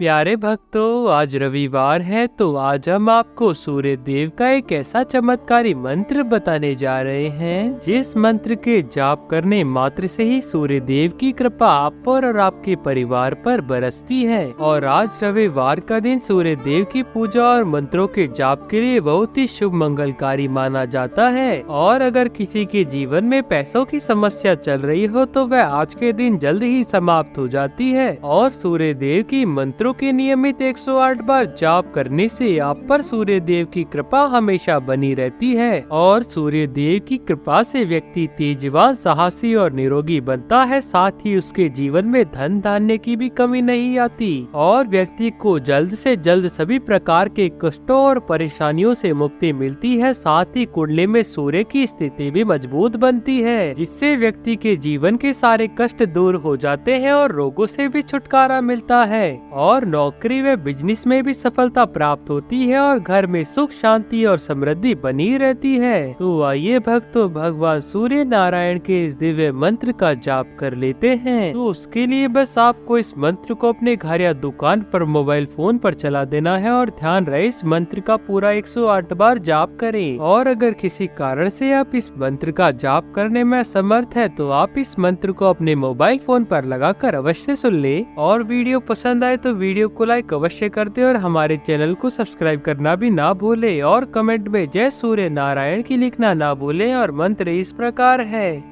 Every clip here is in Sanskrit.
प्यारे भक्तों, आज रविवार है तो आज हम आपको सूर्य देव का एक ऐसा चमत्कारी मंत्र बताने जा रहे हैं जिस मंत्र के जाप करने मात्र से ही सूर्य देव की कृपा आप पर और आपके परिवार पर बरसती है। और आज रविवार का दिन सूर्य देव की पूजा और मंत्रों के जाप के लिए बहुत ही शुभ मंगलकारी माना जाता है। और अगर किसी के जीवन में पैसों की समस्या चल रही हो तो वह आज के दिन जल्द ही समाप्त हो जाती है। और सूर्य देव की मंत्रों के नियमित 108 बार जाप करने से आप पर सूर्य देव की कृपा हमेशा बनी रहती है। और सूर्य देव की कृपा से व्यक्ति तेजवान, साहसी और निरोगी बनता है। साथ ही उसके जीवन में धन धान्य की भी कमी नहीं आती और व्यक्ति को जल्द से जल्द सभी प्रकार के कष्टों और परेशानियों से मुक्ति मिलती है। साथ ही कुंडली में सूर्य की स्थिति भी मजबूत बनती है, जिससे व्यक्ति के जीवन के सारे कष्ट दूर हो जाते हैं और रोगों से भी छुटकारा मिलता है। और नौकरी व बिजनेस में भी सफलता प्राप्त होती है और घर में सुख, शांति और समृद्धि बनी रहती है। तो आइए भक्तों, भगवान सूर्य नारायण के इस दिव्य मंत्र का जाप कर लेते हैं। तो उसके लिए बस आपको इस मंत्र को अपने घर या दुकान पर मोबाइल फोन पर चला देना है और ध्यान रहे इस मंत्र का पूरा 108 बार जाप करें। और अगर किसी कारण से आप इस मंत्र का जाप करने में असमर्थ है तो आप इस मंत्र को अपने मोबाइल फोन पर लगाकर अवश्य सुन ले। और वीडियो पसंद आए तो वीडियो को लाइक अवश्य कर दे और हमारे चैनल को सब्सक्राइब करना भी ना भूले। और कमेंट में जय सूर्य नारायण की लिखना ना भूले। और मंत्र इस प्रकार है: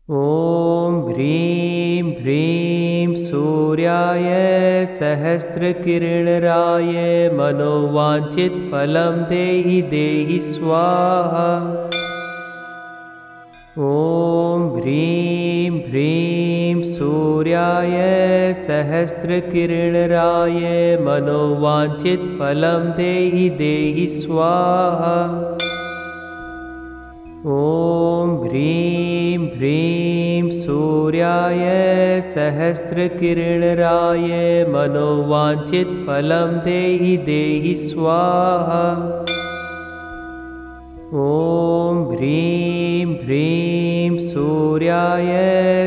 ओम ह्रीं ह्रीं सूर्याय सहस्रकिरणराय मनोवांछित फलं देहि देहि स्वाहा। ओम ह्रीं ह्रीं सूर्याय सहस्रकिरणराय मनोवांछित फलं देहि देहि स्वाहा। ओम ह्रीं ह्रीं सूर्याय सहस्रकिरणराय मनोवांछित फलं देहि देहि स्वाहा। ओम ह्रीं ह्रीं सूर्याय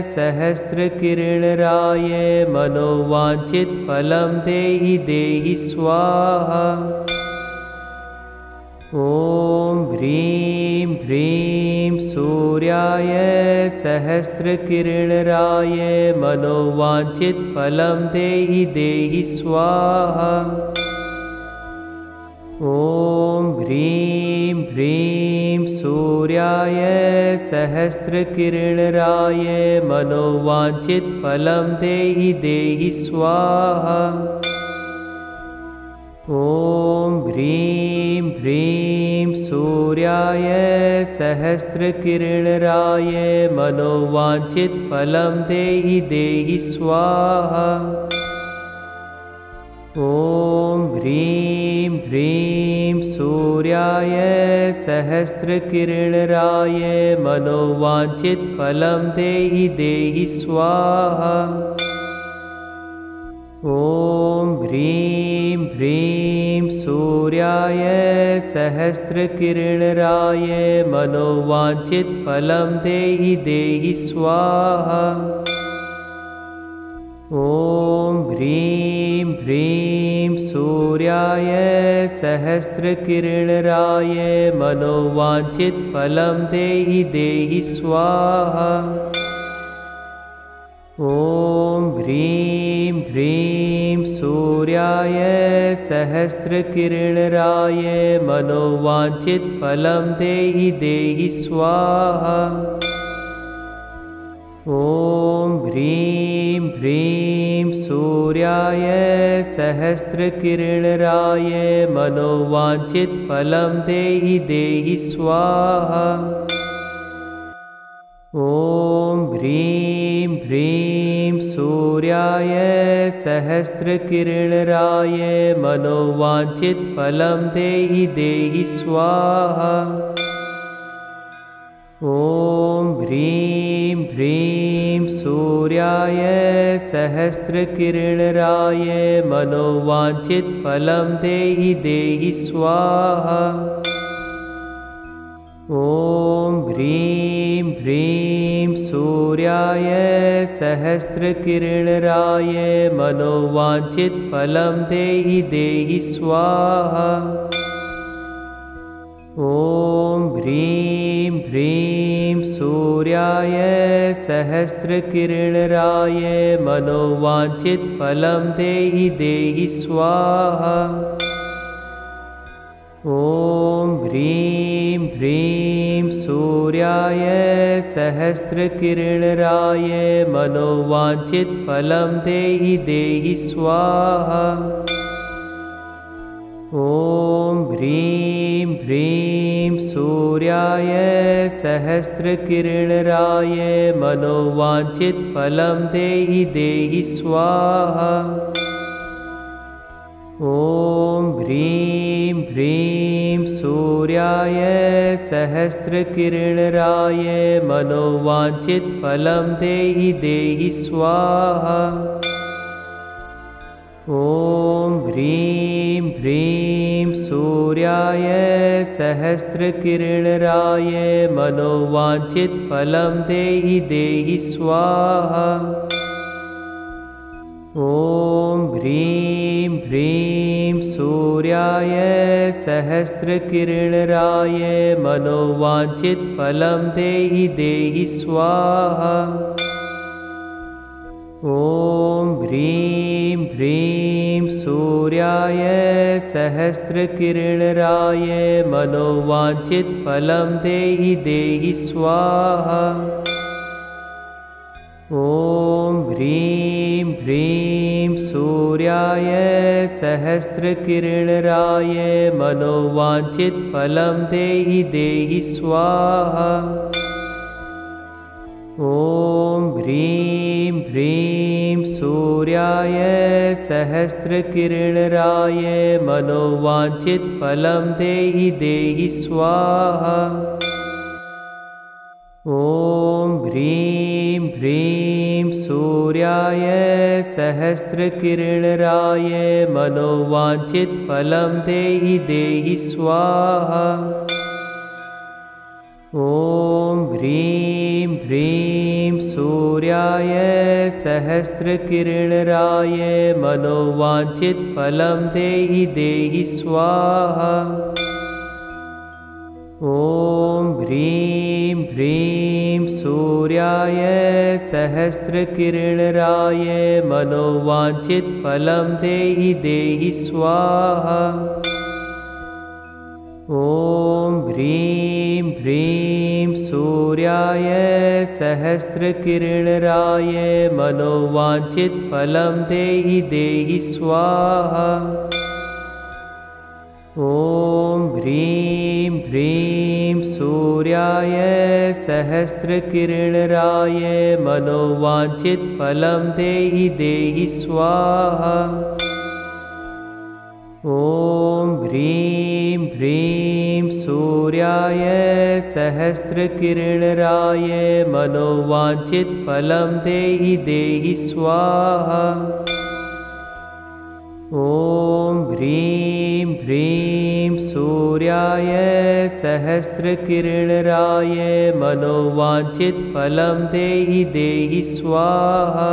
सहस्रकिरणराय मनोवांछित फलं देहि देहि स्वाहा। ओम ह्रीं ह्रीं सूर्याय सहस्रकिरणराय मनोवांछित फलं देहि देहि स्वाहा। ओम ह्रीं ह्रीं सूर्याय सहस्रकिरणराय मनोवांछित फलं देहि देहि स्वाहा। ओम ह्रीं ह्रीं सूर्याय सहस्रकिरणराय मनोवांछित फलं देहि देहि स्वाहा। ओम ह्रीं ह्रीं सूर्याय सहस्रकिरणराय मनोवांछित फलं देहि देहि स्वाहा। ओम ह्रीं ह्रीं सूर्याय सहस्रकिरणराय मनोवांछित फलं देहि देहि स्वाहा। ओम ह्रीं ह्रीं सूर्याय सहस्रकिरणराय मनोवांछित फलं देहि देहि स्वाहा। ओम ह्रीं ह्रीं सूर्याय सहस्रकिरणराय मनोवांछित फलं देहि देहि स्वाहा। ओम ह्रीं ह्रीं सूर्याय सहस्रकिरणराय मनोवांछित फलं देहि देहि स्वाहा। ओम ह्रीं ह्रीं सूर्याय सहस्रकिरणराय मनोवांछित फलं देहि देहि स्वाहा। ओम ह्रीं ह्रीं सूर्याय सहस्रकिरणराय मनोवांछित फलं देहि देहि स्वाहा। ॐ ह्रीं ह्रीं सूर्याय सहस्रकिरणराय मनोवाञ्छितफलं देहि देहि स्वाहा। ॐ ह्रीं ह्रीं सूर्याय सहस्रकिरणराय मनोवाञ्छितफलं देहि देहि स्वाहा। ॐ ह्रीं ह्रीं सूर्याय सहस्रकिरणराय मनोवाञ्छितफलं देहि देहि स्वाहा। ॐ ह्रीं ह्रीं सूर्याय सहस्रकिरणराय मनोवाञ्छितफलं देहि देहि स्वाहा। ॐ ह्रीं ह्रीं सूर्याय सहस्रकिरणराय मनोवाञ्छितफलं देहि देहि स्वाहा। ॐ ह्रीं ह्रीं सूर्याय सहस्रकिरणराय मनोवाञ्छितफलं देहि देहि स्वाहा। ॐ ह्रीं ह्रीं सूर्याय सहस्रकिरणराय मनोवाञ्छितफलं देहि देहि स्वाहा। ॐ ह्रीं ह्रीं सूर्याय सहस्रकिरणराय मनोवाञ्छितफलं देहि देहि स्वाहा। ॐ ह्रीं ह्रीं सूर्याय सहस्रकिरणराय मनोवाञ्छितफलं देहि देहि स्वाहा। ॐ ह्रीं ह्रीं सूर्याय सहस्रकिरणराय मनोवाञ्छितफलं देहि देहि स्वाहा। ॐ ह्रीं ह्रीं सूर्याय सहस्रकिरणराय मनोवाञ्छितफलं देहि देहि स्वाहा। ॐ ह्रीं ह्रीं सूर्याय सहस्रकिरणराय मनोवाञ्छितफलं देहि देहि स्वाहा। ॐ ह्रीं ह्रीं सूर्याय सहस्रकिरणराय मनोवाञ्छितफलं देहि देहि स्वाहा। ॐ ह्रीं ह्रीं सूर्याय सहस्रकिरणराय मनोवाञ्छितफलं देहि देहि स्वाहा। ॐ ह्रीं ह्रीं सूर्याय सहस्रकिरणराय मनोवाञ्छितफलं देहि देहि स्वाहा। ॐ ह्रीं ह्रीं सूर्याय सहस्रकिरणराय मनोवाञ्छितफलं देहि देहि स्वाहा। ॐ ह्रीं ह्रीं सूर्याय सहस्रकिरणराय मनोवाञ्छितफलं देहि देहि स्वाहा।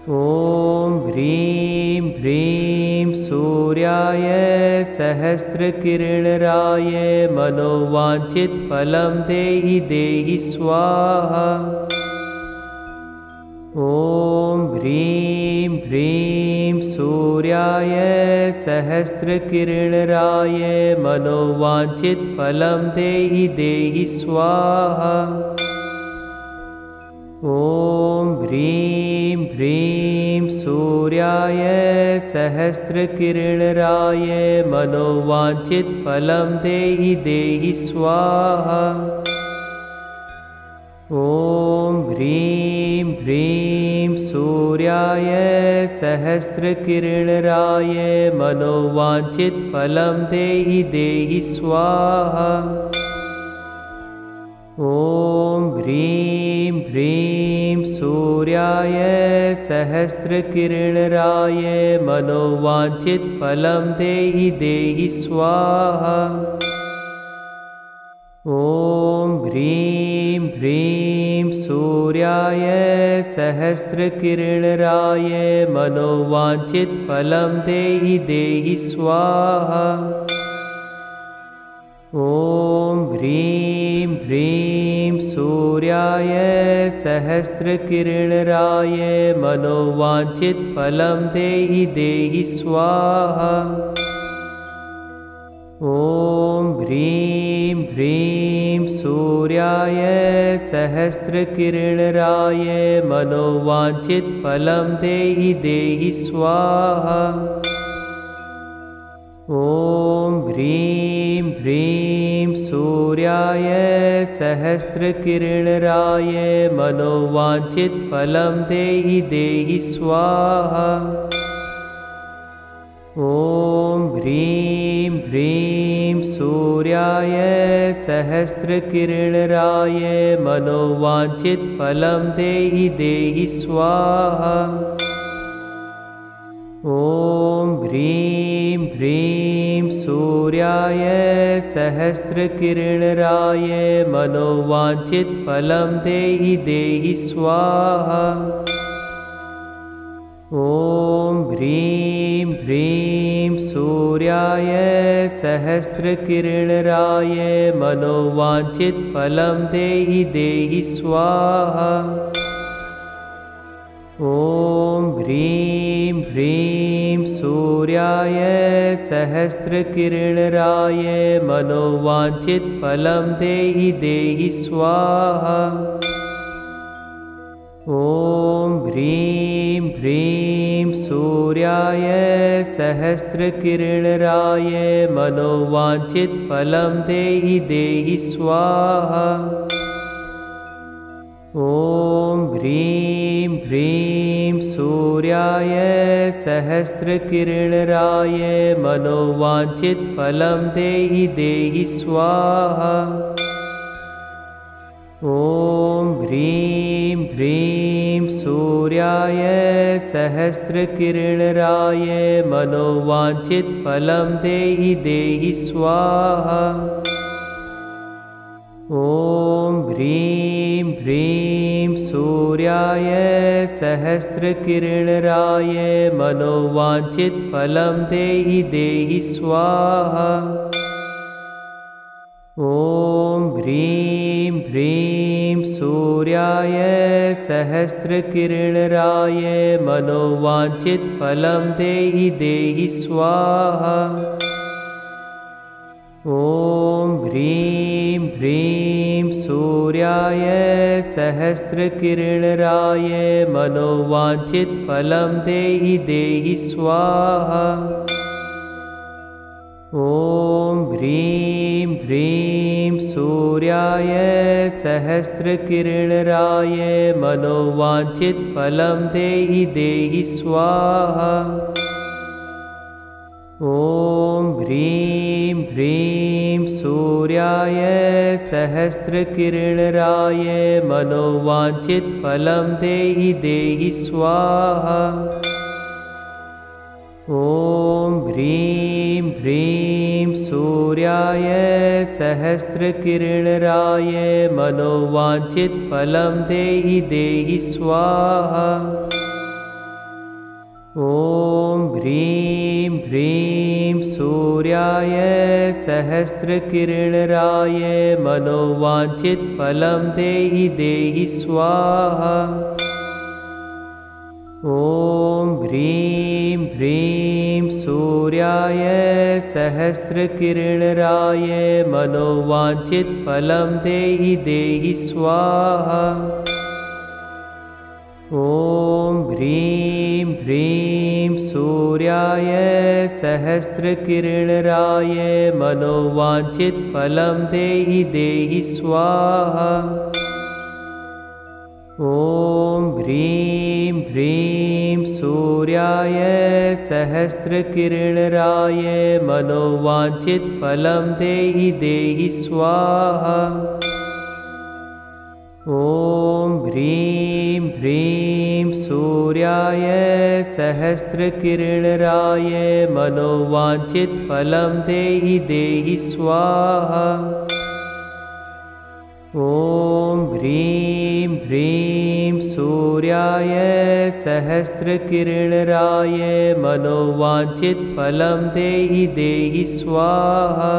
ॐ ह्रीं ह्रीं सूर्याय सहस्रकिरणराय मनोवाञ्छितफलं देहि देहि स्वाहा। ॐ ह्रीं ह्रीं सूर्याय सहस्रकिरणराय मनोवाञ्छितफलं देहि देहि स्वाहा। ॐ ह्रीं ह्रीं सूर्याय सहस्रकिरणराय मनोवाञ्छितफलं देहि देहि स्वाहा। ॐ ह्रीं ह्रीं सूर्याय सहस्रकिरणराय मनोवाञ्छितफलं देहि देहि स्वाहा। ॐ ह्रीं ह्रीं सूर्याय सहस्रकिरणराय मनोवाञ्छितफलं देहि देहि स्वाहा। ॐ ह्रीं ह्रीं सूर्याय सहस्रकिरणराय मनोवाञ्छितफलं देहि देहि स्वाहा। ॐ ह्रीं ह्रीं सूर्याय सहस्रकिरणराय मनोवाञ्छितफलं देहि देहि स्वाहा। ॐ ह्रीं ह्रीं सूर्याय सहस्रकिरणराय मनोवाञ्छितफलं देहि देहि स्वाहा। ॐ ह्रीं ह्रीं सूर्याय सहस्रकिरणराय मनोवाञ्छितफलं देहि देहि स्वाहा। ॐ ह्रीं ह्रीं सूर्याय सहस्रकिरणराय मनोवाञ्छितफलं देहि देहि स्वाहा। ॐ ह्रीं ह्रीं सूर्याय सहस्रकिरणराय मनोवाञ्छितफलं देहि देहि स्वाहा। ॐ ह्रीं ह्रीं सूर्याय सहस्रकिरणराय मनोवाञ्छितफलं देहि देहि स्वाहा। ॐ ह्रीं ह्रीं सूर्याय सहस्रकिरणराय मनोवाञ्छितफलं देहि देहि स्वाहा। ॐ ह्रीं ह्रीं सूर्याय सहस्रकिरणराय मनोवाञ्छितफलं देहि देहि स्वाहा। ॐ ह्रीं ह्रीं सूर्याय सहस्रकिरणराय मनोवाञ्छितफलं देहि देहि स्वाहा। ॐ ह्रीं ह्रीं सूर्याय सहस्रकिरणराय मनोवाञ्छितफलं देहि देहि स्वाहा। ॐ ह्रीं ह्रीं सूर्याय सहस्रकिरणराय मनोवाञ्छितफलं देहि देहि स्वाहा। ॐ ह्रीं ह्रीं सूर्याय सहस्रकिरणराय मनोवाञ्छितफलं देहि देहि स्वाहा। ॐ ह्रीं ह्रीं सूर्याय सहस्रकिरणराय मनोवाञ्छितफलं देहि देहि स्वाहा। ॐ ह्रीं ह्रीं सूर्याय सहस्रकिरणराय मनोवाञ्छितफलं देहि देहि स्वाहा। ॐ ह्रीं ह्रीं सूर्याय सहस्रकिरणराय मनोवाञ्छितफलं देहि देहि स्वाहा। ॐ ह्रीं ह्रीं सूर्याय सहस्रकिरणराय मनोवाञ्छितफलं देहि देहि स्वाहा। ॐ ह्रीं ह्रीं सूर्याय सहस्रकिरणराय मनोवाञ्छितफलं देहि देहि स्वाहा। ॐ ह्रीं ह्रीं सूर्याय सहस्रकिरणराय मनोवाञ्छितफलं देहि देहि स्वाहा। ॐ ह्रीं ह्रीं सूर्याय सहस्रकिरणराय मनोवाञ्छितफलं देहि देहि स्वाहा। ॐ ह्रीं ह्रीं सूर्याय सहस्रकिरणराय मनोवाञ्छितफलं देहि देहि स्वाहा। ॐ ह्रीं ह्रीं सूर्याय सहस्रकिरणराय मनोवाञ्छितफलं देहि देहि स्वाहा। ॐ ह्रीं ह्रीं सूर्याय सहस्रकिरणराय मनोवाञ्छितफलं देहि देहि स्वाहा।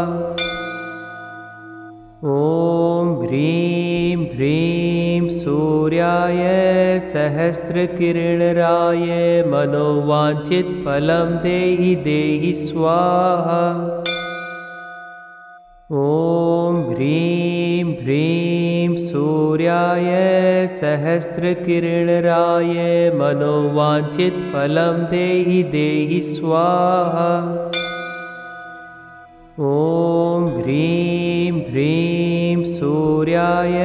ॐ ह्रीं ह्रीं सूर्याय सहस्रकिरणराय मनोवाञ्छितफलं देहि देहि स्वाहा। ॐ ह्रीं ह्रीं सूर्याय सहस्रकिरणराय मनोवाञ्छितफलं देहि देहि स्वाहा। ॐ ह्रीं ह्रीं सूर्याय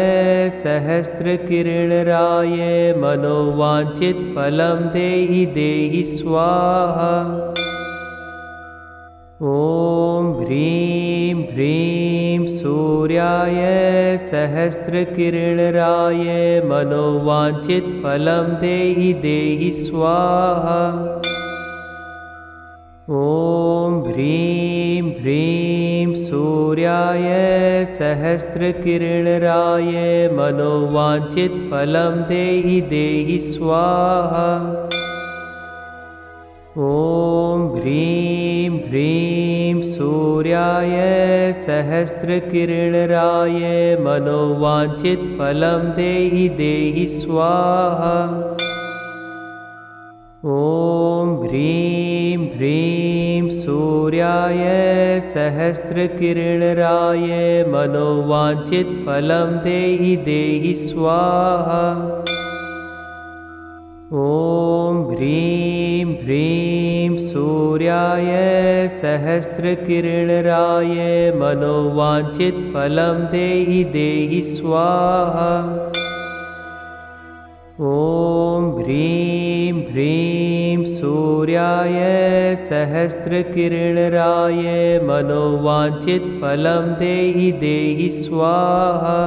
सहस्रकिरणराय मनोवाञ्छितफलं देहि देहि स्वाहा। ॐ ह्रीं ह्रीं सूर्याय सहस्रकिरणराय मनोवाञ्छितफलं देहि देहि स्वाहा। ॐ ह्रीं ह्रीं सूर्याय सहस्रकिरणराय मनोवाञ्छितफलं देहि देहि स्वाहा। ॐ ह्रीं ह्रीं सूर्याय सहस्रकिरणराय मनोवाञ्छितफलं देहि देहि स्वाहा। ॐ ह्रीं ह्रीं सूर्याय सहस्रकिरणराय मनोवाञ्छितफलं देहि देहि स्वाहा। ॐ ह्रीं ह्रीं सूर्याय सहस्रकिरणराय मनोवाञ्छितफलं देहि देहि स्वाहा। ॐ ह्रीं ह्रीं सूर्याय सहस्रकिरणराय मनोवाञ्छितफलं देहि देहि स्वाहा।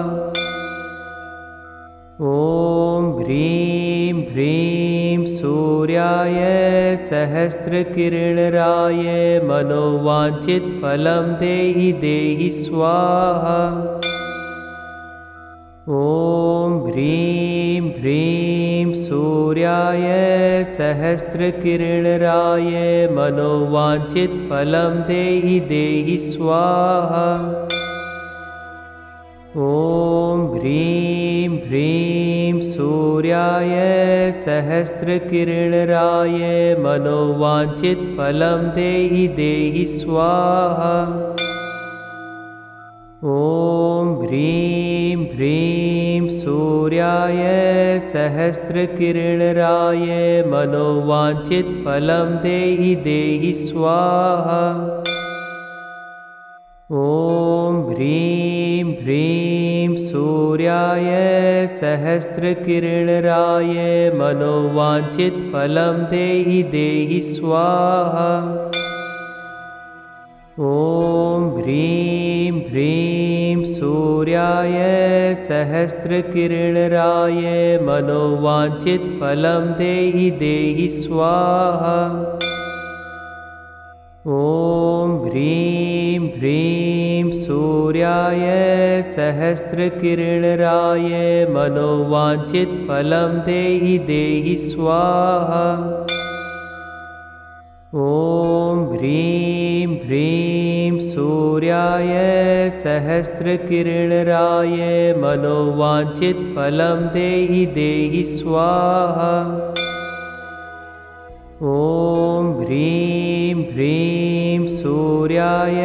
ॐ ह्रीं ह्रीं सूर्याय सहस्रकिरणराय मनोवाञ्छितफलं देहि देहि स्वाहा। ॐ ह्रीं ह्रीं सूर्याय सहस्रकिरणराय मनोवाञ्छितफलं देहि देहि स्वाहा। ॐ ह्रीं ह्रीं सूर्याय सहस्रकिरणराय मनोवाञ्छितफलं देहि देहि स्वाहा। ॐ ह्रीं ह्रीं सूर्याय सहस्रकिरणराय मनोवाञ्छितफलं देहि देहि स्वाहा। ॐ ह्रीं ह्रीं सूर्याय सहस्रकिरणराय मनोवाञ्छितफलं देहि देहि स्वाहा। ॐ ह्रीं ह्रीं सूर्याय सहस्रकिरणराय मनोवाञ्छितफलं देहि देहि स्वाहा। ॐ ह्रीं ह्रीं सूर्याय सहस्रकिरणराय मनोवाञ्छितफलं देहि देहि स्वाहा। ॐ ह्रीं ह्रीं सूर्याय सहस्रकिरणराय मनोवाञ्छितफलं देहि देहि स्वाहा। ॐ ह्रीं ह्रीं सूर्याय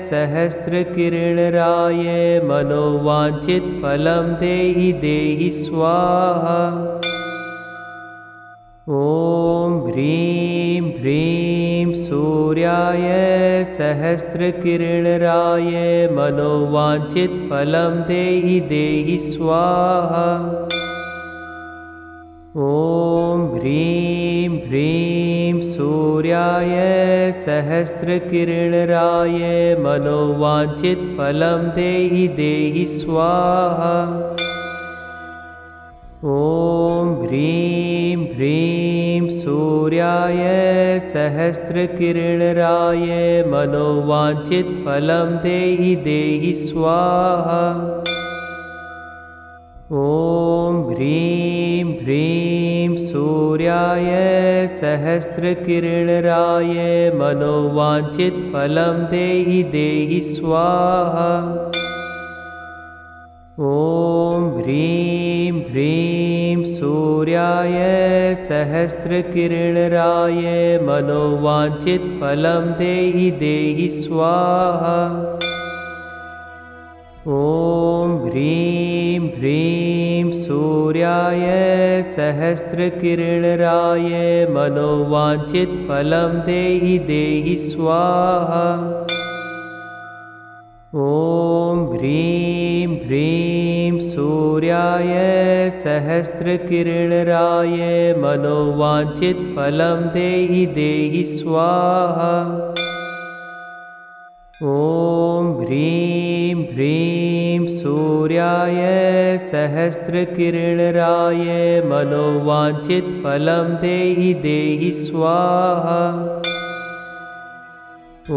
सहस्रकिरणराय मनोवाञ्छितफलं देहि देहि स्वाहा। ॐ ह्रीं ह्रीं सूर्याय सहस्रकिरणराय मनोवाञ्छितफलं देहि देहि स्वाहा। ॐ ह्रीं ह्रीं सूर्याय सहस्रकिरणराय मनोवाञ्छितफलं देहि देहि स्वाहा। ॐ ह्रीं ह्रीं सूर्याय सहस्रकिरणराय मनोवाञ्छितफलं देहि देहि स्वाहा। ॐ ह्रीं ह्रीं सूर्याय सहस्रकिरणराय मनोवाञ्छितफलं देहि देहि स्वाहा। ॐ ह्रीं ह्रीं सूर्याय सहस्रकिरणराय मनोवाञ्छितफलं देहि देहि स्वाहा। ॐ ह्रीं ह्रीं सूर्याय सहस्रकिरणराय मनोवाञ्छितफलं देहि देहि स्वाहा। ॐ ह्रीं ह्रीं सूर्याय सहस्रकिरणराय मनोवाञ्छितफलं देहि देहि स्वाहा। ॐ ह्रीं ह्रीं सूर्याय सहस्रकिरणराय मनोवाञ्छितफलं देहि देहि स्वाहा। ॐ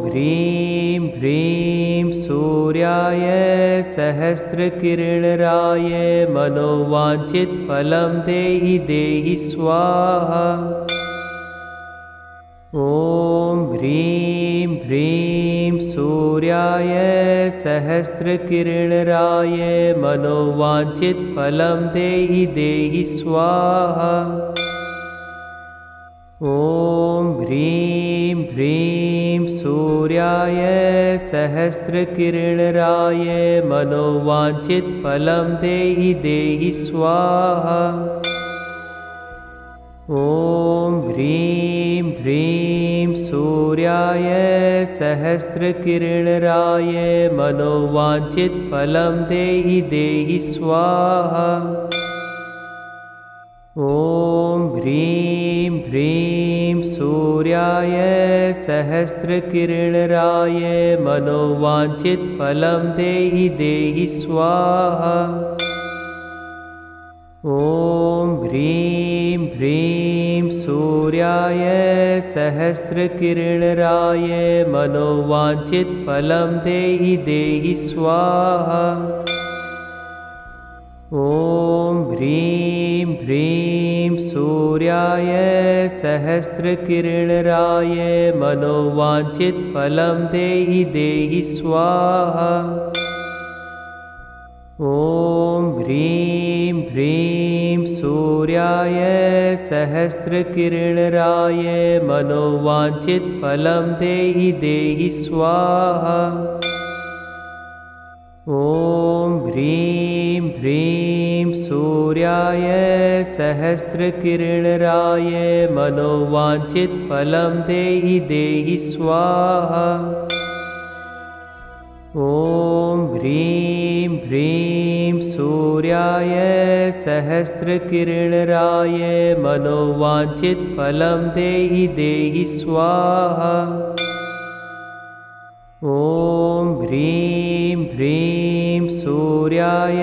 ह्रीं ह्रीं सूर्याय सहस्रकिरणराय मनोवाञ्छितफलं देहि देहि स्वाहा। ॐ ह्रीं ह्रीं सूर्याय सहस्रकिरणराय मनोवाञ्छितफलं देहि देहि स्वाहा। ॐ ह्रीं ह्रीं सूर्याय सहस्रकिरणराय मनोवाञ्छितफलं देहि देहि स्वाहा। ॐ ह्रीं ह्रीं सूर्याय सहस्रकिरणराय मनोवाञ्छितफलं देहि देहि स्वाहा। ॐ ह्रीं ह्रीं सूर्याय सहस्रकिरणराय मनोवाञ्छितफलं देहि देहि स्वाहा। ॐ ह्रीं ह्रीं सूर्याय सहस्रकिरणराय मनोवाञ्छितफलं देहि देहि स्वाहा। ॐ ह्रीं ह्रीं सूर्याय सहस्रकिरणराय मनोवाञ्छितफलं देहि देहि स्वाहा। ॐ ह्रीं ह्रीं सूर्याय सहस्रकिरणराय मनोवाञ्छितफलं देहि देहि स्वाहा। ॐ ह्रीं ह्रीं सूर्याय सहस्रकिरणराय मनोवाञ्छितफलं देहि देहि स्वाहा। ॐ ह्रीं ह्रीं सूर्याय सहस्रकिरणराय मनोवाञ्छितफलं देहि देहि स्वाहा। ॐ ह्रीं ह्रीं सूर्याय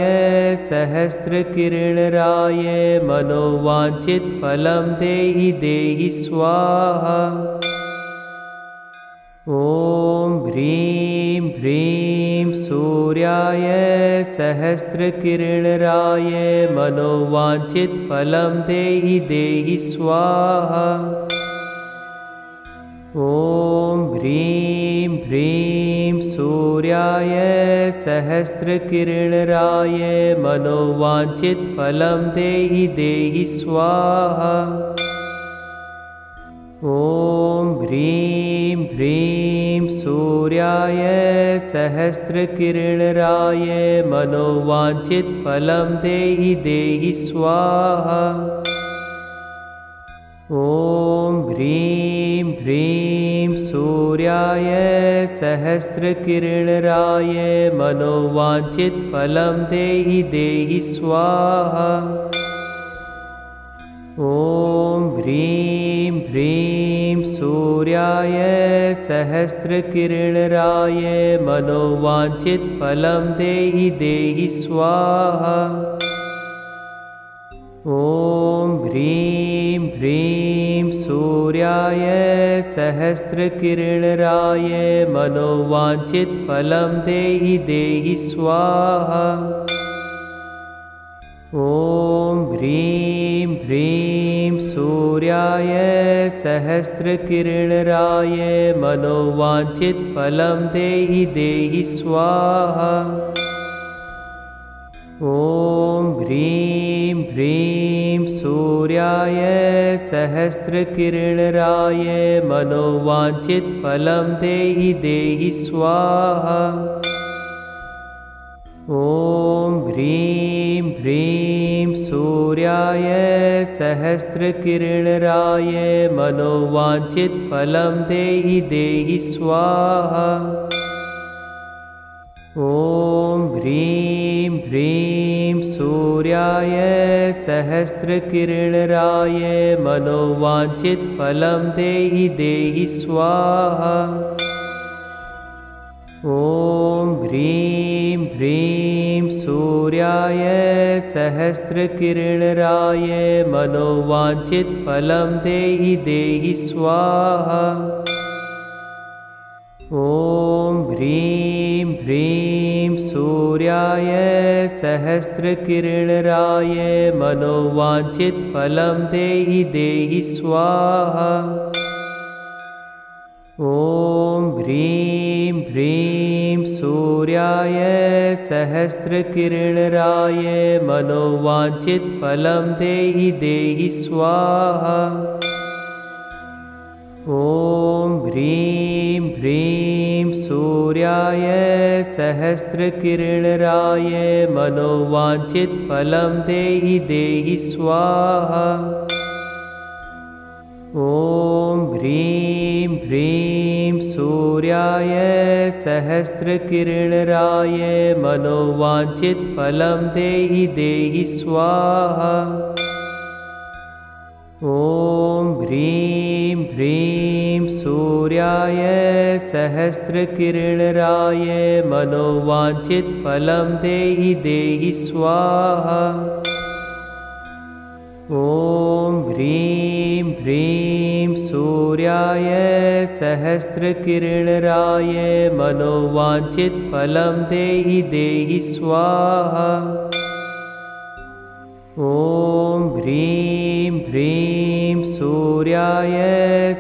सहस्रकिरणराय मनोवाञ्छितफलं देहि देहि स्वाहा। ॐ ह्रीं ह्रीं सूर्याय सहस्रकिरणराय मनोवाञ्छितफलं देहि देहि स्वाहा। ॐ ह्रीं ह्रीं सूर्याय सहस्रकिरणराय मनोवाञ्छितफलं देहि देहि स्वाहा। ॐ ह्रीं ह्रीं सूर्याय सहस्रकिरणराय मनोवाञ्छितफलं देहि देहि स्वाहा। ॐ ह्रीं ह्रीं सूर्याय सहस्रकिरणराय मनोवाञ्छितफलं देहि देहि स्वाहा। ॐ ह्रीं ह्रीं सूर्याय सहस्रकिरणराय मनोवाञ्छितफलं देहि देहि स्वाहा। ॐ ह्रीं ह्रीं सूर्याय सहस्रकिरणराय मनोवाञ्छितफलं देहि देहि स्वाहा। ॐ ह्रीं ह्रीं सूर्याय सहस्रकिरणराय मनोवाञ्छितफलं देहि देहि स्वाहा। ॐ ह्रीं ह्रीं सूर्याय सहस्रकिरणराय मनोवाञ्छितफलं देहि देहि स्वाहा। ॐ ह्रीं ह्रीं सूर्याय सहस्रकिरणराय मनोवाञ्छितफलं देहि देहि स्वाहा। ॐ ह्रीं ह्रीं सूर्याय सहस्रकिरणराय मनोवाञ्छितफलं देहि देहि स्वाहा। ॐ ह्रीं ह्रीं सूर्याय सहस्रकिरणराय मनोवाञ्छितफलं देहि देहि स्वाहा। ॐ ह्रीं ह्रीं सूर्याय सहस्रकिरणराय मनोवाञ्छितफलं देहि देहि स्वाहा। ॐ ह्रीं ह्रीं सूर्याय सहस्रकिरणराय मनोवाञ्छितफलं देहि देहि स्वाहा। ॐ ह्रीं ह्रीं सूर्याय सहस्रकिरणराय मनोवाञ्छितफलं देहि देहि स्वाहा। ॐ ह्रीं ह्रीं सूर्याय सहस्रकिरणराय मनोवाञ्छितफलं देहि देहि स्वाहा। ॐ ह्रीं ह्रीं सूर्याय सहस्रकिरणराय मनोवाञ्छितफलं देहि देहि स्वाहा। ॐ ह्रीं ह्रीं सूर्याय सहस्रकिरणराय मनोवाञ्छितफलं देहि देहि स्वाहा। ॐ ह्रीं ह्रीं सूर्याय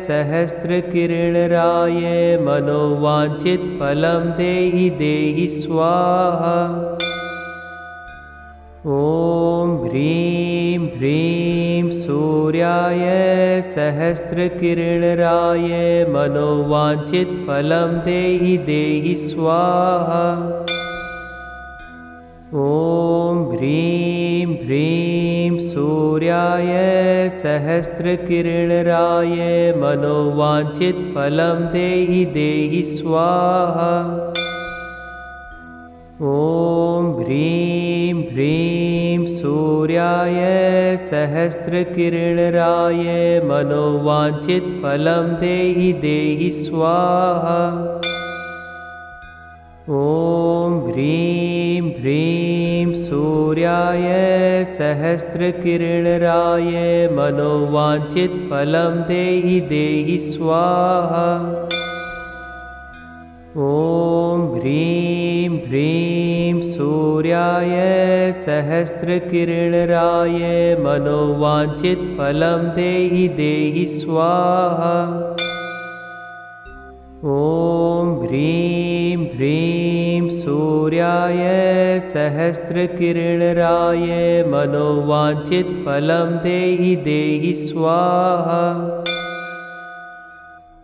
सहस्रकिरणराय मनोवाञ्छितफलं देहि देहि स्वाहा। ॐ ह्रीं ह्रीं सूर्याय सहस्रकिरणराय मनोवाञ्छितफलं देहि देहि स्वाहा। ॐ ह्रीं ह्रीं सूर्याय सहस्रकिरणराय मनोवाञ्छितफलं देहि देहि स्वाहा। ॐ ह्रीं ह्रीं सूर्याय सहस्रकिरणराय मनोवाञ्छितफलं देहि देहि स्वाहा। ॐ ह्रीं ह्रीं सूर्याय सहस्रकिरणराय मनोवाञ्छितफलं देहि देहि स्वाहा। ॐ ह्रीं ह्रीं सूर्याय सहस्रकिरणराय मनोवाञ्छितफलं देहि देहि स्वाहा। ॐ ह्रीं ह्रीं सूर्याय सहस्रकिरणराय मनोवाञ्छितफलं देहि देहि स्वाहा।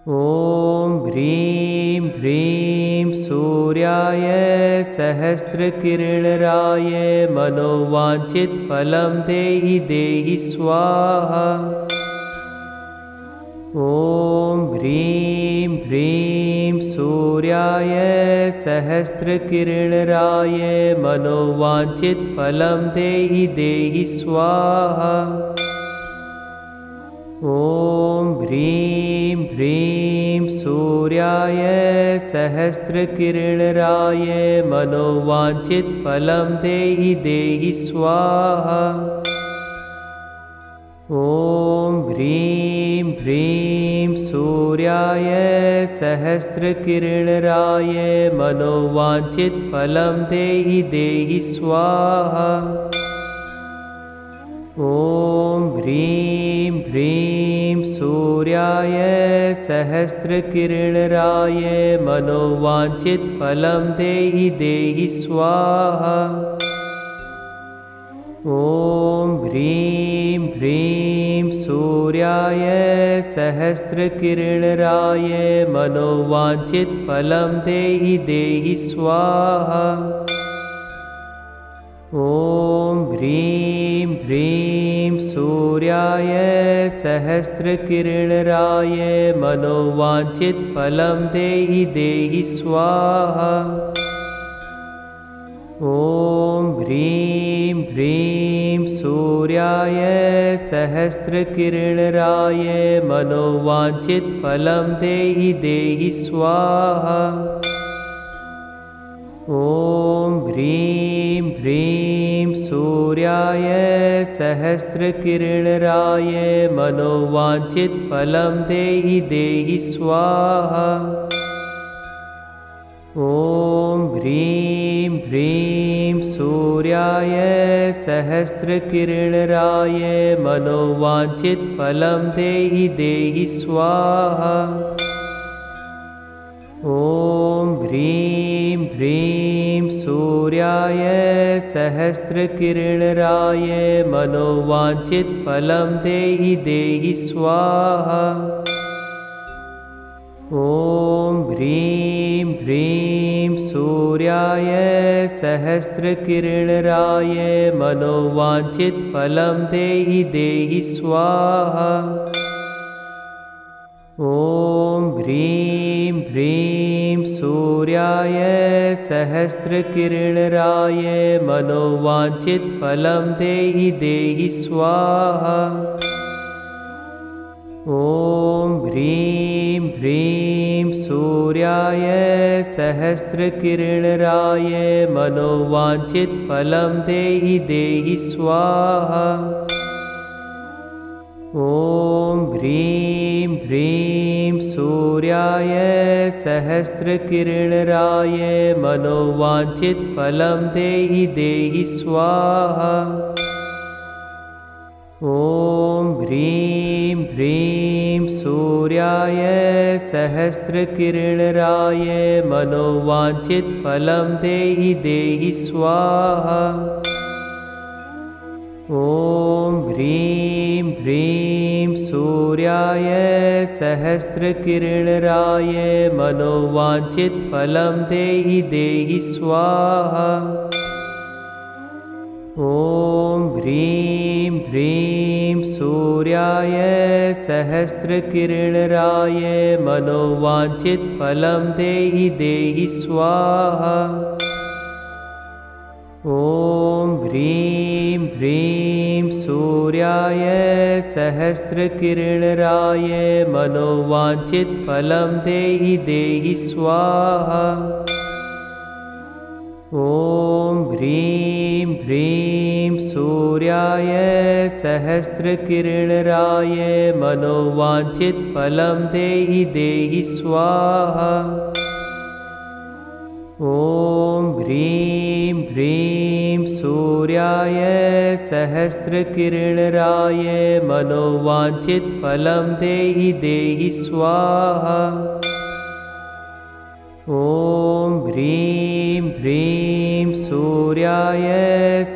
ॐ ह्रीं ह्रीं सूर्याय सहस्रकिरणराय मनोवाञ्छितफलं देहि देहि स्वाहा। ॐ ह्रीं ह्रीं सूर्याय सहस्रकिरणराय मनोवाञ्छितफलं देहि देहि स्वाहा। ॐ ह्रीं ह्रीं सूर्याय सहस्रकिरणराय मनोवाञ्छितफलं देहि देहि स्वाहा। ॐ ह्रीं ह्रीं सूर्याय सहस्रकिरणराय मनोवाञ्छितफलं देहि देहि स्वाहा। ॐ ह्रीं ह्रीं सूर्याय सहस्रकिरणराय मनोवाञ्छितफलं देहि देहि स्वाहा। ॐ ह्रीं ह्रीं सूर्याय सहस्रकिरणराय मनोवाञ्छितफलं देहि देहि स्वाहा। ॐ ह्रीं ह्रीं सूर्याय सहस्रकिरणराय मनोवाञ्छितफलं देहि देहि स्वाहा। ॐ ह्रीं ह्रीं सूर्याय सहस्रकिरणराय मनोवाञ्छितफलं देहि देहि स्वाहा। ॐ ह्रीं ह्रीं सूर्याय सहस्रकिरणराय मनोवाञ्छितफलं देहि देहि स्वाहा। ॐ ह्रीं ह्रीं सूर्याय सहस्रकिरणराय मनोवाञ्छितफलं देहि देहि स्वाहा। ॐ ह्रीं ह्रीं सूर्याय सहस्रकिरणराय मनोवाञ्छितफलं देहि देहि स्वाहा। ॐ ह्रीं ह्रीं सूर्याय सहस्रकिरणराय मनोवाञ्छितफलं देहि देहि स्वाहा। ॐ ह्रीं ह्रीं सूर्याय सहस्रकिरणराय मनोवाञ्छितफलं देहि देहि स्वाहा। ॐ ह्रीं ह्रीं सूर्याय सहस्रकिरणराय मनोवाञ्छितफलं देहि देहि स्वाहा। ॐ ह्रीं ह्रीं सूर्याय सहस्रकिरणराय मनोवाञ्छितफलं देहि देहि स्वाहा। ॐ ह्रीं ह्रीं सूर्याय सहस्रकिरणराय मनोवाञ्छितफलं देहि देहि स्वाहा। ॐ ह्रीं ह्रीं सूर्याय सहस्रकिरणराय मनोवाञ्छितफलं देहि देहि स्वाहा। ॐ ह्रीं ह्रीं सूर्याय सहस्रकिरणराय मनोवाञ्छितफलं देहि देहि स्वाहा। ॐ ह्रीं ह्रीं सूर्याय सहस्रकिरणराय मनोवाञ्छितफलं देहि देहि स्वाहा। ॐ ह्रीं ह्रीं सूर्याय सहस्रकिरणराय मनोवाञ्छितफलं देहि देहि स्वाहा। ॐ ह्रीं ह्रीं सूर्याय सहस्रकिरणराय मनोवाञ्छितफलं देहि देहि स्वाहा। ॐ ह्रीं ह्रीं सूर्याय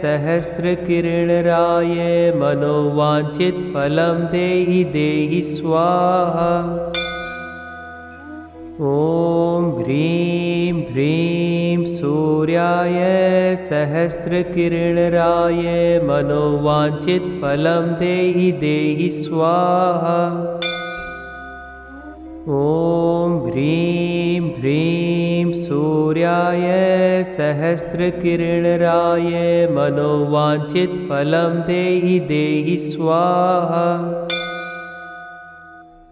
सहस्रकिरणराय मनोवाञ्छितफलं देहि देहि स्वाहा। ॐ ह्रीं ह्रीं सूर्याय सहस्रकिरणराय मनोवाञ्छितफलं देहि देहि स्वाहा। ॐ ह्रीं ह्रीं सूर्याय सहस्रकिरणराय मनोवाञ्छितफलं देहि देहि स्वाहा।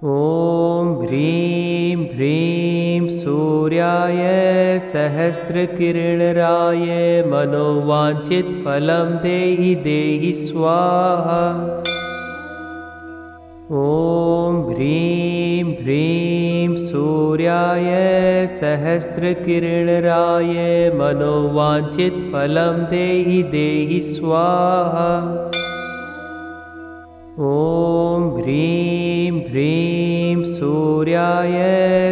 ॐ ह्रीं ह्रीं सूर्याय सहस्रकिरणराय मनोवाञ्छितफलं देहि देहि स्वाहा। ॐ ह्रीं ह्रीं सूर्याय सहस्रकिरणराय मनोवाञ्छितफलं देहि देहि स्वाहा। ॐ ह्रीं ह्रीं सूर्याय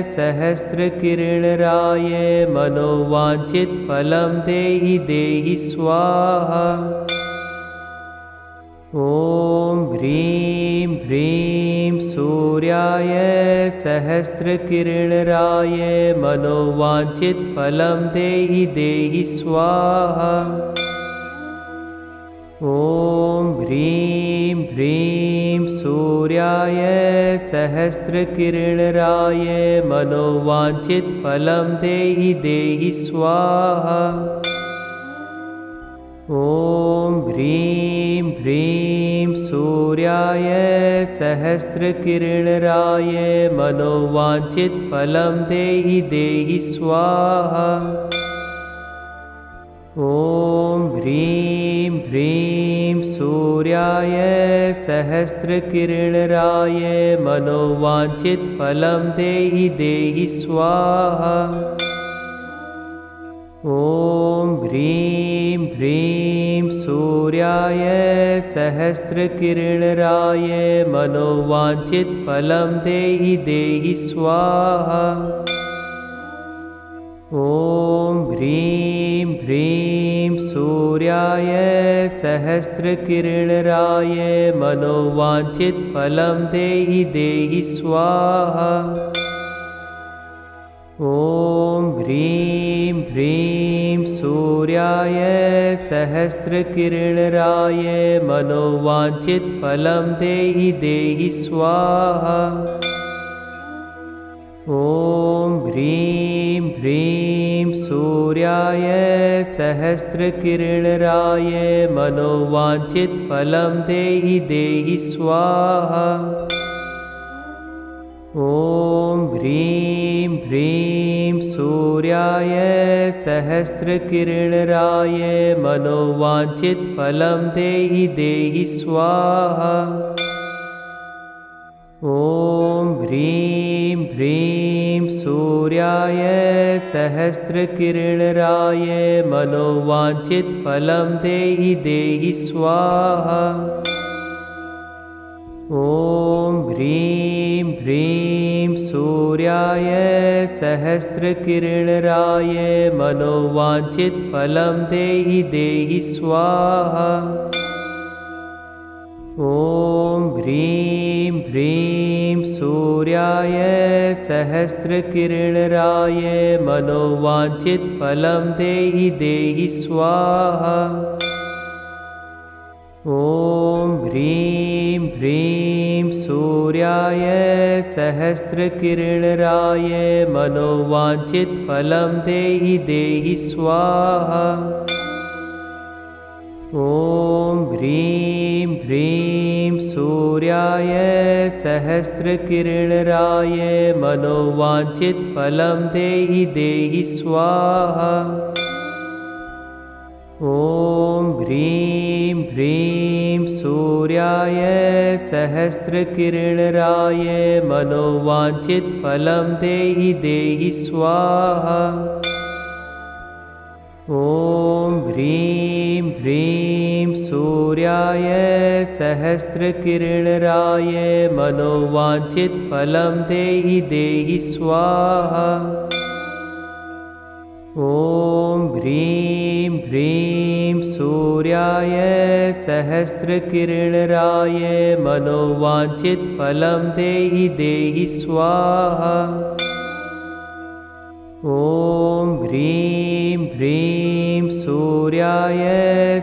सहस्रकिरणराय मनोवाञ्छितफलं देहि देहि स्वाहा। ॐ ह्रीं ह्रीं सूर्याय सहस्रकिरणराय मनोवाञ्छितफलं देहि देहि स्वाहा। ॐ ह्रीं ह्रीं सूर्याय सहस्रकिरणराय मनोवाञ्छितफलं देहि देहि स्वाहा। ॐ ह्रीं ह्रीं सूर्याय सहस्रकिरणराय मनोवाञ्छितफलं देहि देहि स्वाहा। ॐ ह्रीं ह्रीं सूर्याय सहस्रकिरणराय मनोवाञ्छितफलं देहि देहि स्वाहा। ॐ ह्रीं ह्रीं सूर्याय सहस्रकिरणराय मनोवाञ्छितफलं देहि देहि स्वाहा। ॐ ह्रीं ह्रीं सूर्याय सहस्रकिरणराय मनोवाञ्छितफलं देहि देहि स्वाहा। ॐ ह्रीं ह्रीं सूर्याय सहस्रकिरणराय मनोवाञ्छितफलं देहि देहि स्वाहा। ॐ ह्रीं ह्रीं सूर्याय सहस्रकिरणराय मनोवाञ्छितफलं देहि देहि स्वाहा। ॐ ह्रीं ह्रीं सूर्याय सहस्रकिरणराय मनोवाञ्छितफलं देहि देहि स्वाहा। ॐ ह्रीं ह्रीं सूर्याय सहस्रकिरणराय मनोवाञ्छितफलं देहि देहि स्वाहा। ॐ ह्रीं ह्रीं सूर्याय सहस्रकिरणराय मनोवाञ्छितफलं देहि देहि स्वाहा। ॐ ह्रीं ह्रीं सूर्याय सहस्रकिरणराय मनोवाञ्छितफलं देहि देहि स्वाहा। ॐ ह्रीं ह्रीं सूर्याय सहस्रकिरणराय मनोवाञ्छितफलं देहि देहि स्वाहा। ॐ ह्रीं ह्रीं सूर्याय सहस्रकिरणराय मनोवाञ्छितफलं देहि देहि स्वाहा। ॐ ह्रीं ह्रीं सूर्याय सहस्रकिरणराय मनोवाञ्छितफलं देहि देहि स्वाहा। ॐ ह्रीं ह्रीं सूर्याय सहस्रकिरणराय मनोवाञ्छितफलं देहि देहि स्वाहा। ॐ ह्रीं ह्रीं सूर्याय सहस्रकिरणराय मनोवाञ्छितफलं देहि देहि स्वाहा। ॐ ह्रीं ह्रीं सूर्याय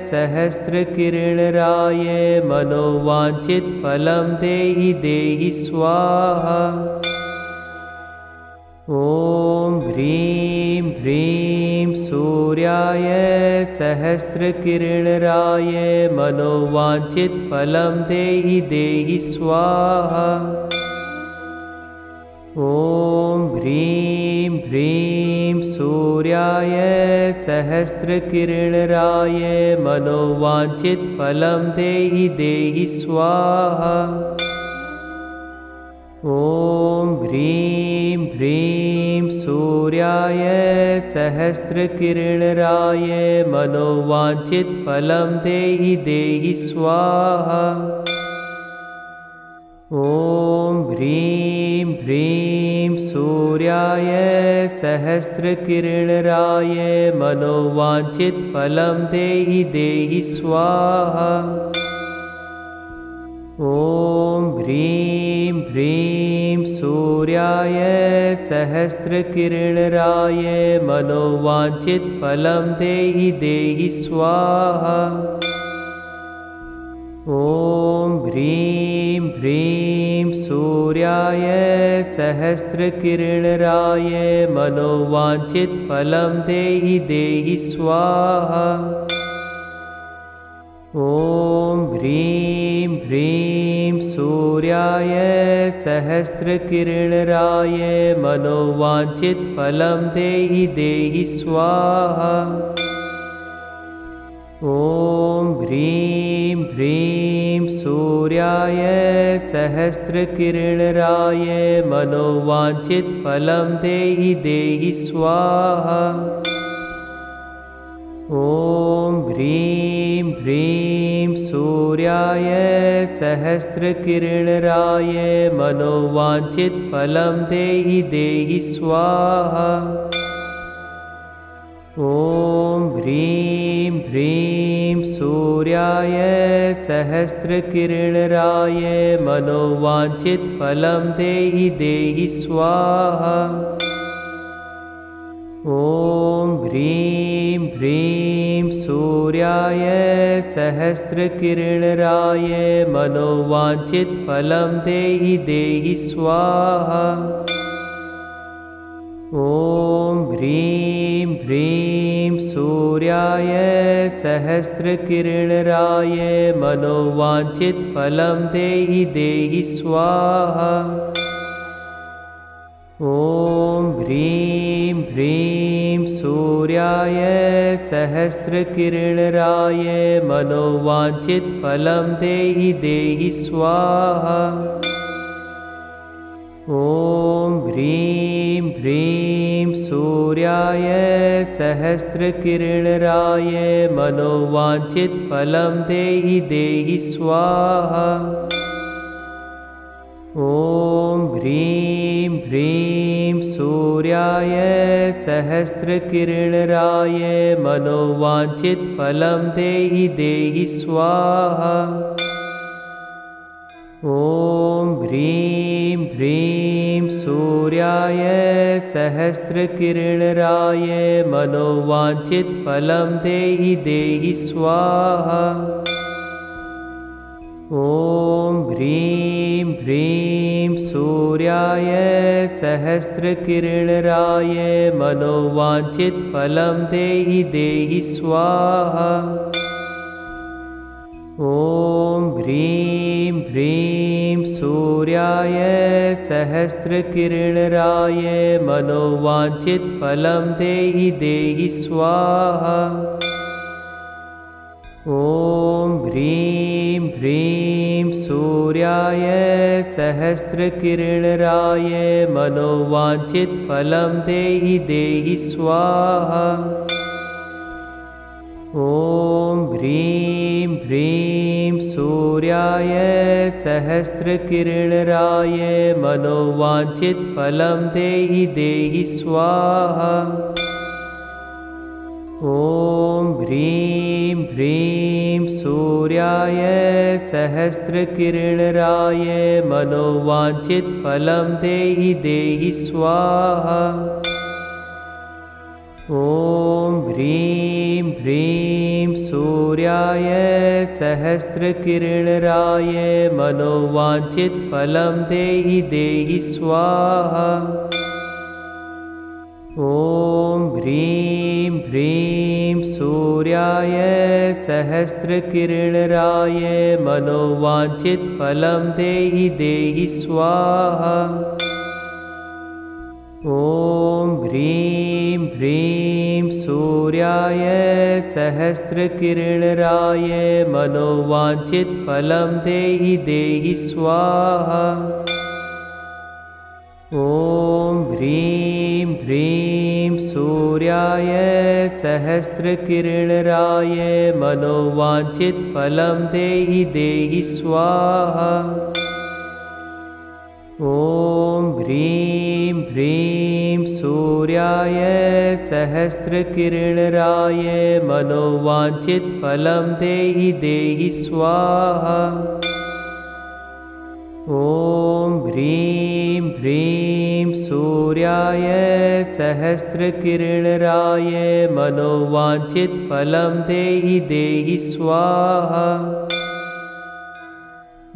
सहस्रकिरणराय मनोवाञ्छितफलं देहि देहि स्वाहा। ॐ ह्रीं ह्रीं सूर्याय सहस्रकिरणराय मनोवाञ्छितफलं देहि देहि स्वाहा। ॐ ह्रीं ह्रीं सूर्याय सहस्रकिरणराय मनोवाञ्छितफलं देहि देहि स्वाहा। ॐ ह्रीं ह्रीं सूर्याय सहस्रकिरणराय मनोवाञ्छितफलं देहि देहि स्वाहा। ॐ ह्रीं ह्रीं सूर्याय सहस्रकिरणराय मनोवाञ्छितफलं देहि देहि स्वाहा। ॐ ह्रीं ह्रीं सूर्याय सहस्रकिरणराय मनोवाञ्छितफलं देहि देहि स्वाहा। ॐ ह्रीं ह्रीं सूर्याय सहस्रकिरणराय मनोवाञ्छितफलं देहि देहि स्वाहा। ॐ ह्रीं ह्रीं सूर्याय सहस्रकिरणराय मनोवाञ्छितफलं देहि देहि स्वाहा। ॐ ह्रीं ह्रीं सूर्याय सहस्रकिरणराय मनोवाञ्छितफलं देहि देहि स्वाहा। ॐ ह्रीं ह्रीं सूर्याय सहस्रकिरणराय मनोवाञ्छितफलं देहि देहि स्वाहा। ॐ ह्रीं ह्रीं सूर्याय सहस्रकिरणराय मनोवाञ्छितफलं देहि देहि स्वाहा। ॐ ह्रीं ह्रीं सूर्याय सहस्रकिरणराय मनोवाञ्छितफलं देहि देहि स्वाहा। ॐ ह्रीं ह्रीं सूर्याय सहस्रकिरणराय मनोवाञ्छितफलं देहि देहि स्वाहा। ॐ ह्रीं ह्रीं सूर्याय सहस्रकिरणराय मनोवाञ्छितफलं देहि देहि स्वाहा। ॐ ह्रीं ह्रीं सूर्याय सहस्रकिरणराय मनोवाञ्छितफलं देहि देहि स्वाहा। ॐ ह्रीं ह्रीं सूर्याय सहस्रकिरणराय मनोवाञ्छितफलं देहि देहि स्वाहा। ॐ ह्रीं ह्रीं सूर्याय सहस्रकिरणराय मनोवाञ्छितफलं देहि देहि स्वाहा। ॐ ह्रीं ह्रीं सूर्याय सहस्रकिरणराय मनोवाञ्छितफलं देहि देहि स्वाहा। ॐ ह्रीं ह्रीं सूर्याय सहस्रकिरणराय मनोवाञ्छितफलं देहि देहि स्वाहा। ॐ ह्रीं ह्रीं सूर्याय सहस्रकिरणराय मनोवाञ्छितफलं देहि देहि स्वाहा। ॐ ह्रीं ह्रीं सूर्याय सहस्रकिरणराय मनोवाञ्छितफलं देहि देहि स्वाहा। ॐ ह्रीं ह्रीं सूर्याय सहस्रकिरणराय मनोवाञ्छितफलं देहि देहि स्वाहा। ॐ ह्रीं ह्रीं सूर्याय सहस्रकिरणराय मनोवाञ्छितफलं देहि देहि स्वाहा। ॐ ह्रीं ह्रीं सूर्याय सहस्रकिरणराय मनोवाञ्छितफलं देहि देहि स्वाहा। ॐ ह्रीं ह्रीं सूर्याय सहस्रकिरणराय मनोवाञ्छितफलं देहि देहि स्वाहा। ॐ ह्रीं ह्रीं सूर्याय सहस्रकिरणराय मनोवाञ्छितफलं देहि देहि स्वाहा। ॐ ह्रीं ह्रीं सूर्याय सहस्रकिरणराय मनोवाञ्छितफलं देहि देहि स्वाहा। ॐ ह्रीं ह्रीं सूर्याय सहस्रकिरणराय मनोवाञ्छितफलं देहि देहि स्वाहा।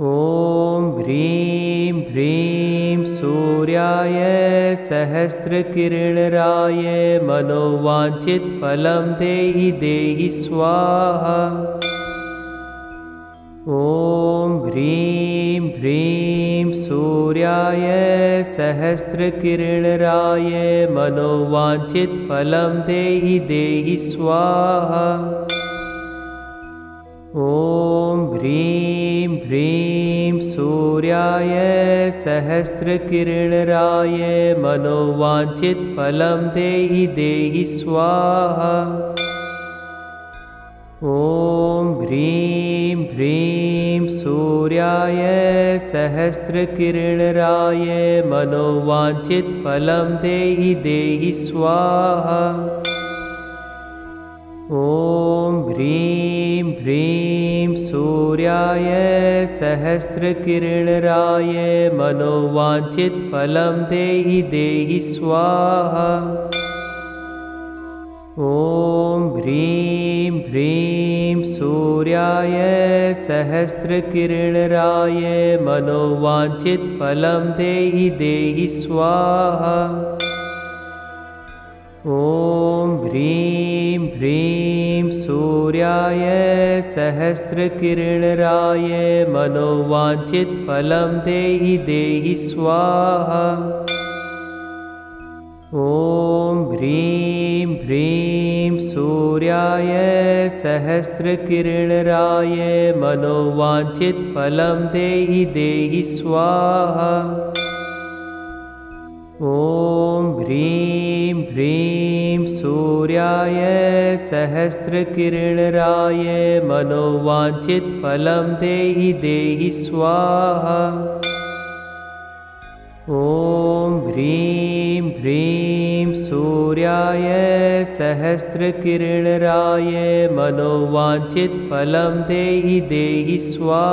ॐ ह्रीं ह्रीं सूर्याय सहस्रकिरणराय मनोवाञ्छितफलं देहि देहि स्वाहा। ॐ ह्रीं ह्रीं सूर्याय सहस्रकिरणराय मनोवाञ्छितफलं देहि देहि स्वाहा। ॐ ह्रीं ह्रीं सूर्याय सहस्रकिरणराय मनोवाञ्छितफलं देहि देहि स्वाहा। ॐ ह्रीं ह्रीं सूर्याय सहस्रकिरणराय मनोवाञ्छितफलं देहि देहि स्वाहा। ॐ ह्रीं ह्रीं सूर्याय सहस्रकिरणराय मनोवाञ्छितफलं देहि देहि स्वाहा। ॐ ह्रीं ह्रीं सूर्याय सहस्रकिरणराय मनोवाञ्छितफलं देहि देहि स्वाहा। ॐ ह्रीं ह्रीं सूर्याय सहस्रकिरणराय मनोवाञ्छितफलं देहि देहि स्वाहा। ॐ ह्रीं ह्रीं सूर्याय सहस्रकिरणराय मनोवाञ्छितफलं देहि देहि स्वाहा। ॐ ह्रीं ह्रीं सूर्याय सहस्रकिरणराय मनोवाञ्छितफलं देहि देहि स्वाहा। ॐ ह्रीं ह्रीं सूर्याय सहस्रकिरणराय मनोवाञ्छितफलं देहि देहि स्वाहा।